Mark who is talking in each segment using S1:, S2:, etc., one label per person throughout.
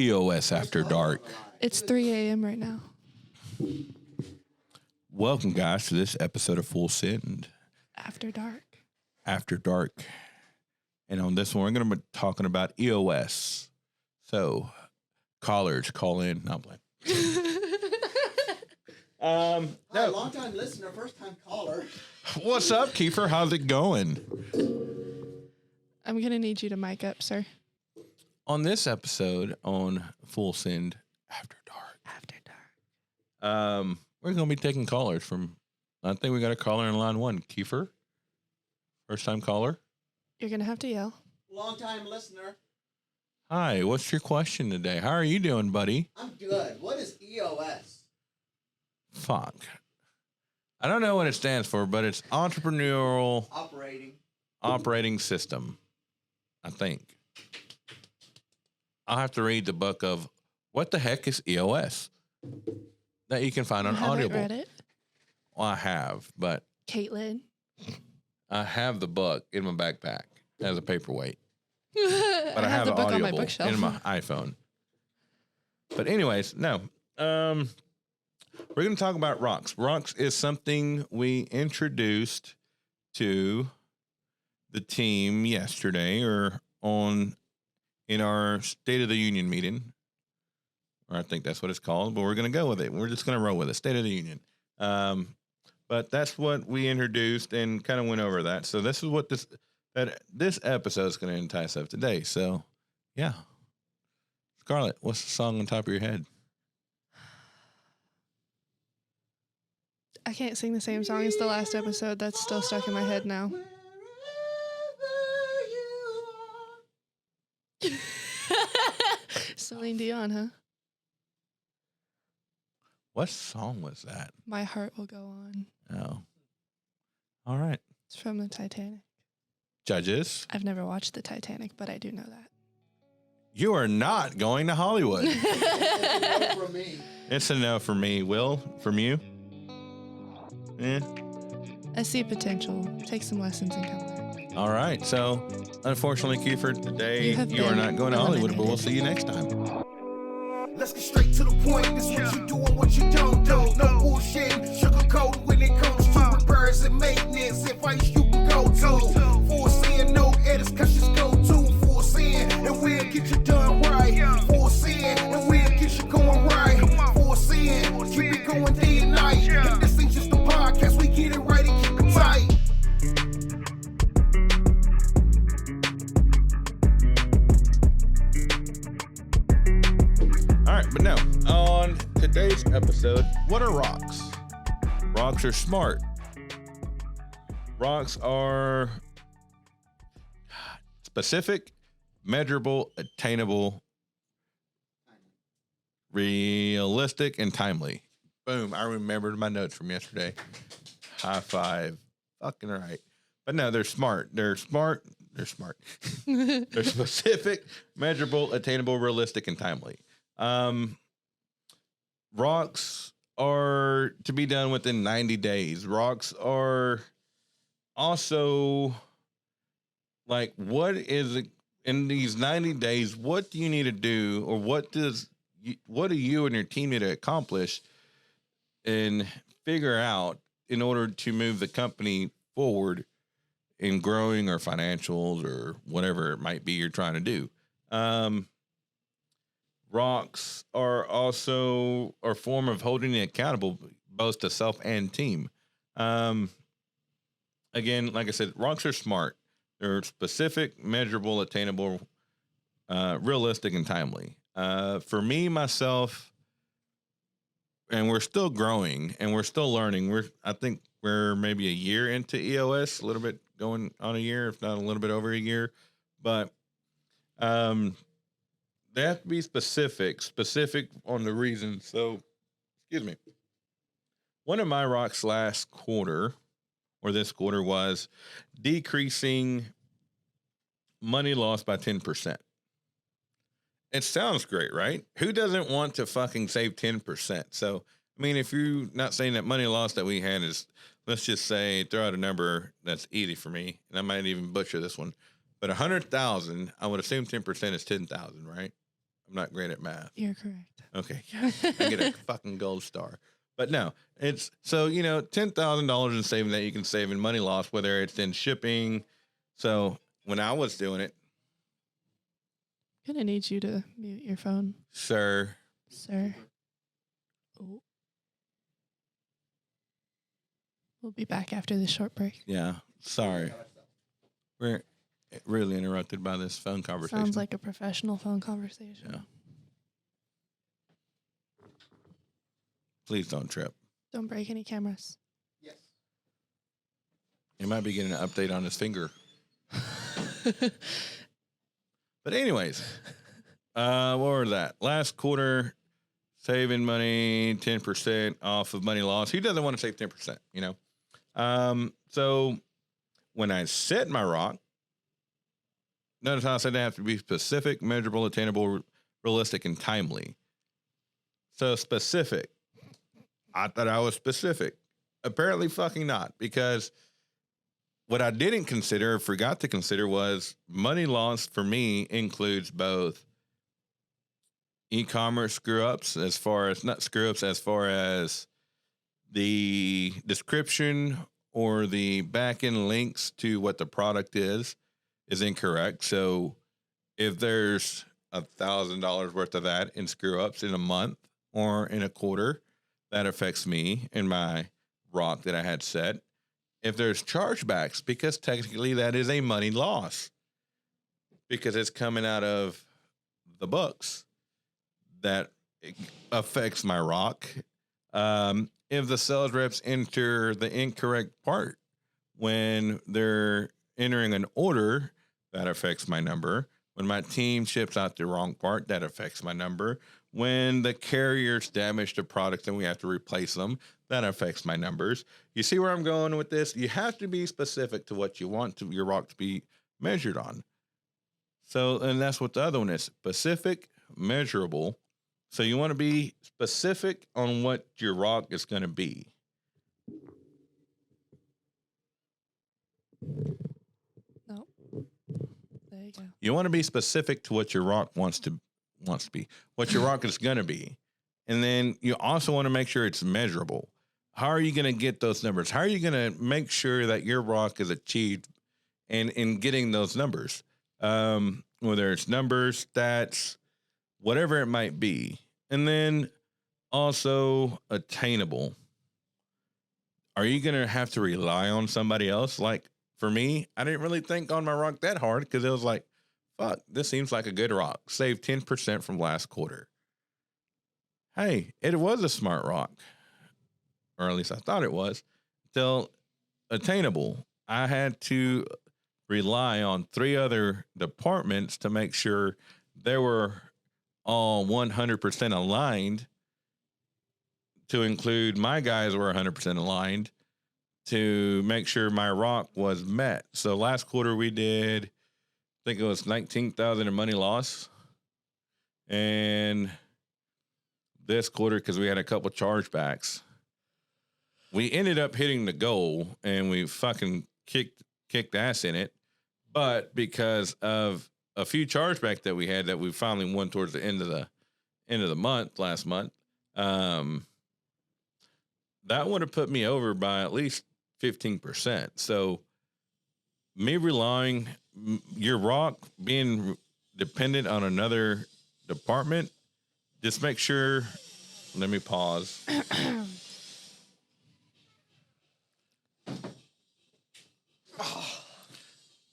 S1: EOS After Dark.
S2: It's 3 a.m. right now.
S1: Welcome, guys, to this episode of Full Send.
S2: After Dark.
S1: After Dark. And on this one, we're going to be talking about EOS. So, callers, call in. Not blank.
S3: Hi, long-time listener, first-time caller.
S1: What's up, Kiefer? How's it going?
S2: I'm going to need you to mic up, sir.
S1: On this episode on Full Send After Dark.
S2: After Dark.
S1: We're going to be taking callers from, I think we got a caller in line one. Kiefer, first-time caller.
S2: You're going to have to yell.
S3: Long-time listener.
S1: Hi, what's your question today? How are you doing, buddy?
S3: I'm good. What is EOS?
S1: Fuck. I don't know what it stands for, but it's Entrepreneurial Operating System, I think. I'll have to read the book of What the Heck is EOS that you can find on Audible.
S2: Read it?
S1: Well, I have, but
S2: Caitlin.
S1: I have the book in my backpack as a paperweight.
S2: But
S1: I have
S2: the
S1: the
S2: book on my
S1: Audible
S2: bookshelf.
S1: in my iPhone. But anyways, no. We're going to talk about rocks. Rocks is something we introduced to the team yesterday or in our State of the Union meeting. Or I think that's what it's called, but we're going to go with it. We're just going to roll with it. State of the Union. But that's what we introduced and kind of went over that. So this is what this episode is going to entice us today. So, yeah. Scarlett, what's the song on top of your head?
S2: I can't sing the same song as the last episode. That's still stuck in my head now. Celine Dion, huh?
S1: What song was that?
S2: My Heart Will Go On.
S1: Oh. All right.
S2: It's from the Titanic.
S1: Judges,
S2: I've never watched the Titanic, but I do know that.
S1: you are not going to Hollywood.
S3: No from me.
S1: It's a no for me. Will, from you?
S2: I see potential. Take some lessons and come back.
S1: All right. So, unfortunately, Kiefer, today you are
S2: been
S1: not going to Hollywood, but we'll
S2: eliminated.
S1: see you next time.
S4: Let's get straight to the point. This what you do and what you don't do. No bullshit, sugarcoat when it comes to repairs and maintenance. Advice you can go to. For saying no edits, cause just go to. For saying, and we'll get you done right. For saying, and we'll get you going right. For saying, keep it going day and night. If this ain't just a podcast, we get it right and keep it tight.
S1: All right, but no. On today's episode, what are rocks? Rocks are smart. Rocks are specific, measurable, attainable, realistic, and timely. Boom. I remembered my notes from yesterday. High five. Fucking right. But no, they're smart. They're smart. They're smart. They're specific, measurable, attainable, realistic, and timely. Rocks are to be done within 90 days. Rocks are also like, what is it in these 90 days? What do you need to do, or what do you and your team need to accomplish and figure out in order to move the company forward in growing or financials or whatever it might be you're trying to do? Rocks are also a form of holding it accountable, both to self and team. Again, like I said, rocks are smart. They're specific, measurable, attainable, realistic, and timely. For me, myself, and we're still growing and we're still learning. I think we're maybe a year into EOS, a little bit going on a year, if not a little bit over a year. But they have to be specific on the reason. So, excuse me. One of my rocks last quarter, or this quarter, was decreasing money lost by 10%. It sounds great, right? Who doesn't want to fucking save 10%? So, I mean, if you're not saying that money loss that we had is, let's just say, throw out a number that's easy for me, and I might even butcher this one, but 100,000, I would assume 10% is 10,000, right? I'm not great at math.
S2: You're correct.
S1: Okay. I get a fucking gold star. But no, it's so, $10,000 in saving that you can save in money loss, whether it's in shipping. So when I was doing it,
S2: Gonna need you to mute your phone,
S1: sir.
S2: Oh. We'll be back after this short break.
S1: Yeah. Sorry. We're really interrupted by this phone conversation.
S2: Sounds like a professional phone conversation.
S1: Yeah. Please don't trip.
S2: Don't break any cameras.
S3: Yes.
S1: He might be getting an update on his finger. But anyways, what was that? Last quarter, saving money, 10% off of money loss. Who doesn't want to save 10%, So when I set my rock, notice how I said I have to be specific, measurable, attainable, realistic, and timely. So specific. I thought I was specific. Apparently fucking not, because what I didn't consider, forgot to consider, was money loss for me includes both e-commerce screw-ups, as far as the description or the back-end links to what the product is incorrect. So if there's $1,000 worth of that in screw-ups in a month or in a quarter, that affects me in my rock that I had set. If there's chargebacks, because technically that is a money loss, because it's coming out of the books, that affects my rock. If the sales reps enter the incorrect part when they're entering an order, that affects my number. When my team ships out the wrong part, that affects my number. When the carriers damage the product and we have to replace them, that affects my numbers. You see where I'm going with this? You have to be specific to what you want your rock to be measured on. So, and that's what the other one is. Specific, measurable. So you want to be specific on what your rock is going to be.
S2: No. There you go.
S1: You want to be specific to what your rock wants to be, what your rock is going to be. And then you also want to make sure it's measurable. How are you going to get those numbers? How are you going to make sure that your rock is achieved in getting those numbers? Whether it's numbers, stats, whatever it might be. And then also attainable. Are you going to have to rely on somebody else? Like for me, I didn't really think on my rock that hard because it was like, fuck, this seems like a good rock. Save 10% from last quarter. Hey, it was a smart rock. Or at least I thought it was. Till attainable. I had to rely on 3 other departments to make sure they were all 100% aligned, to include my guys were 100% aligned, to make sure my rock was met. So last quarter we did, I think it was 19,000 in money loss. And this quarter, because we had a couple chargebacks, we ended up hitting the goal and we fucking kicked ass in it. But because of a few chargebacks that we had that we finally won towards the end of the month, last month, that would have put me over by at least 15%. So me relying, your rock being dependent on another department, just make sure, let me pause.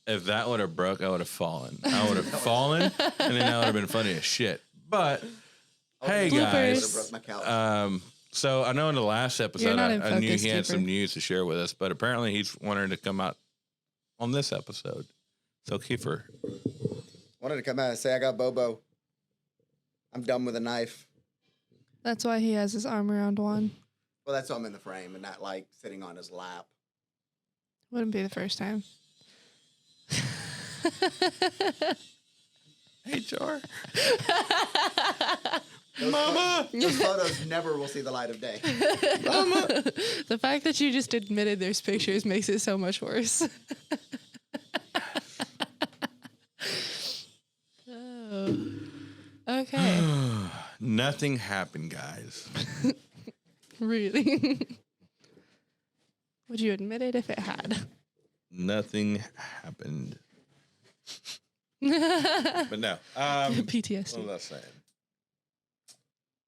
S1: If that would have broke, I would have fallen. I would have fallen, and then that would have been funny as shit. But hey, guys, so I know in the last episode I knew he had some news to share with us, but apparently he's wanted to come out on this episode. So Kiefer
S3: wanted to come out and say I got Bobo. I'm done with a knife.
S2: That's why he has his arm around one.
S3: Well, that's why I'm in the frame and not like sitting on his lap.
S2: Wouldn't be the first time.
S1: HR. Mama!
S3: Those photos never will see the light of day.
S1: Mama!
S2: The fact that you just admitted there's pictures makes it so much worse. Oh. Okay. okay?
S1: Nothing happened, guys.
S2: Really? Would you admit it if it had?
S1: Nothing happened. But no. What
S2: PTSD.
S1: was I saying?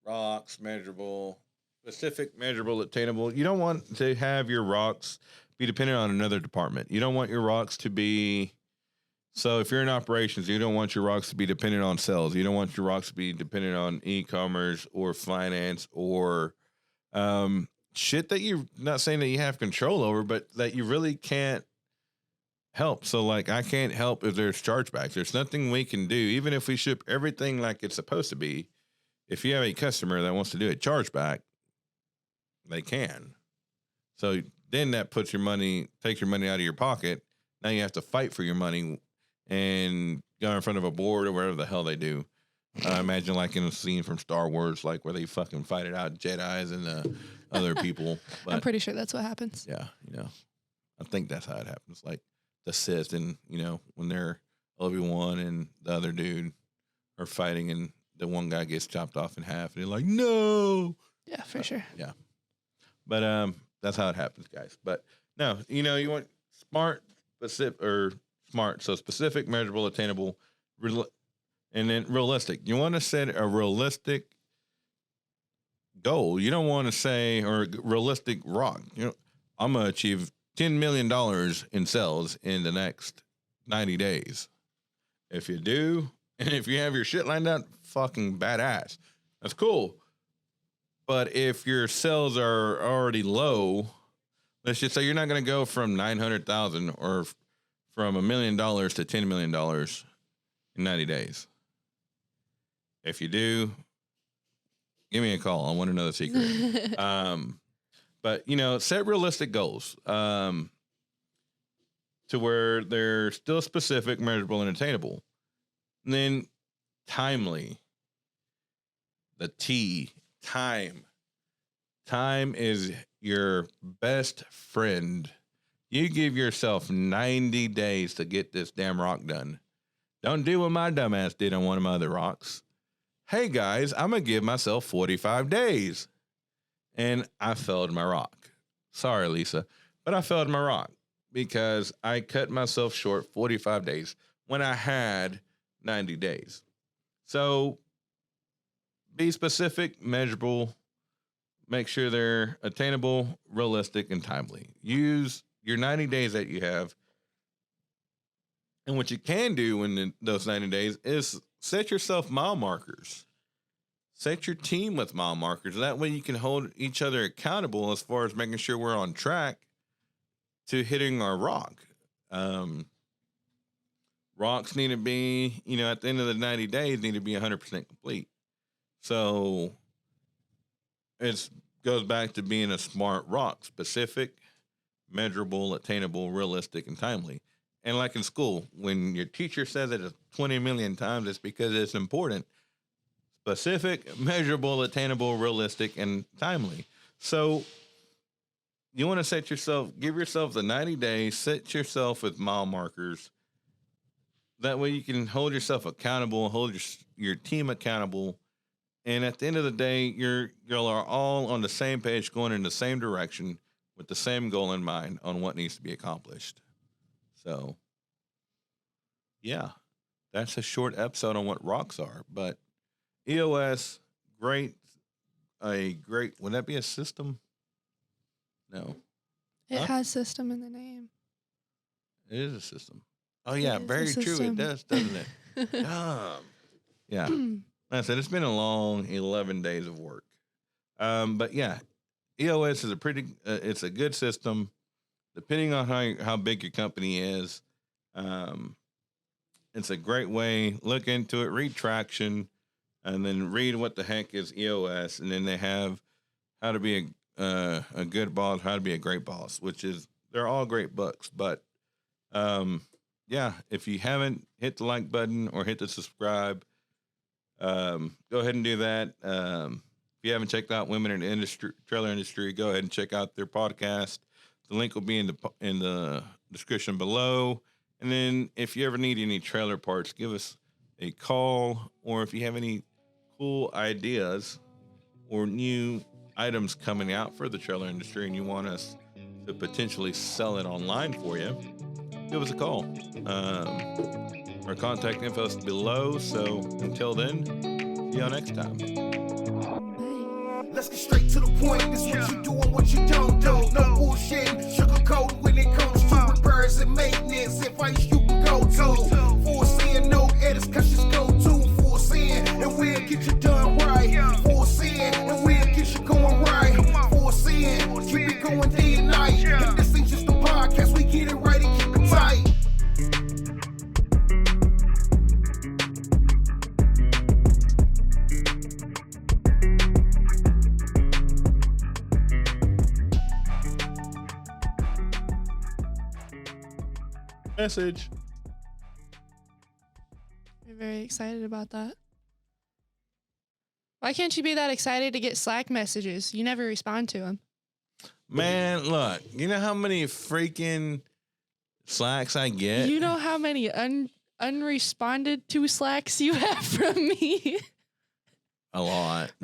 S1: Rocks, measurable, specific, measurable, attainable. You don't want to have your rocks be dependent on another department. You don't want your rocks to be... So if you're in operations, you don't want your rocks to be dependent on sales. You don't want your rocks to be dependent on e-commerce or finance or shit that you're not saying that you have control over, but that you really can't help. So like I can't help if there's chargebacks. There's nothing we can do, even if we ship everything like it's supposed to be. If you have a customer that wants to do a chargeback, they can. So then that takes your money out of your pocket. Now you have to fight for your money and go in front of a board or whatever the hell they do. I imagine like in a scene from Star Wars, like where they fucking fight it out, Jedis and the other people. But,
S2: I'm pretty sure that's what happens.
S1: yeah, I think that's how it happens. Like the Sith and, when they're Obi-Wan and the other dude are fighting and the one guy gets chopped off in half and they're like, no.
S2: Yeah, for sure.
S1: Yeah. But that's how it happens, guys. But no, you want smart, so specific, measurable, attainable, and then realistic. You want to set a realistic goal. You don't want to say, or realistic rock. I'm going to achieve $10 million in sales in the next 90 days. If you do, and if you have your shit lined up, fucking badass. That's cool. But if your sales are already low, let's just say you're not going to go from 900,000 or from $1 million to $10 million in 90 days. If you do, give me a call. I want to know the secret. But set realistic goals to where they're still specific, measurable, and attainable. And then timely. The T, time. Time is your best friend. You give yourself 90 days to get this damn rock done. Don't do what my dumbass did on one of my other rocks. Hey guys, I'm going to give myself 45 days. And I failed my rock. Sorry, Lisa, but I failed my rock because I cut myself short 45 days when I had 90 days. So be specific, measurable, make sure they're attainable, realistic, and timely. Use your 90 days that you have. And what you can do in those 90 days is set yourself mile markers. Set your team with mile markers. That way you can hold each other accountable as far as making sure we're on track to hitting our rock. Rocks need to be, at the end of the 90 days, need to be 100% complete. So it goes back to being a smart rock, specific, measurable, attainable, realistic, and timely. And like in school, when your teacher says it 20 million times, it's because it's important. Specific, measurable, attainable, realistic, and timely. So you want to give yourself the 90 days, set yourself with mile markers. That way you can hold yourself accountable, hold your team accountable. And at the end of the day, you are all on the same page, going in the same direction with the same goal in mind on what needs to be accomplished. So, yeah, that's a short episode on what rocks are. But EOS, would that be a system? No.
S2: It has system in the name.
S1: It is a system. Oh, yeah,
S2: It is
S1: very
S2: a
S1: true. It
S2: system.
S1: does, doesn't it? Yeah. Like I said, it's been a long 11 days of work. But yeah, EOS is it's a good system. Depending on how big your company is, it's a great way. Look into it, read traction, and then read what the heck is EOS. And then they have how to be a good boss, how to be a great boss, they're all great books. But yeah, if you haven't hit the like button or hit the subscribe, go ahead and do that. If you haven't checked out Women in the Trailer Industry, go ahead and check out their podcast. The link will be in the description below. And then if you ever need any trailer parts, give us a call. Or if you have any cool ideas or new items coming out for the trailer industry and you want us to potentially sell it online for you, give us a call. Our contact info is below. So until then, see y'all next time.
S4: Let's get straight to the point. This what you do and what you don't do. No bullshit, sugarcoat when it comes to repairs and maintenance. Advice you can go to. For saying no edits, cause just go to. For saying, and we'll get you done right. For saying, and we'll get you going right. For saying, keep it going day and night. If this ain't just a podcast, we get it right and keep it tight.
S1: Message.
S2: You're very excited about that. Why can't you be that excited to get Slack messages? You never respond to them.
S1: Man, look, you know how many freaking Slacks I get?
S2: You know how many unresponded to Slacks you have from me?
S1: A lot.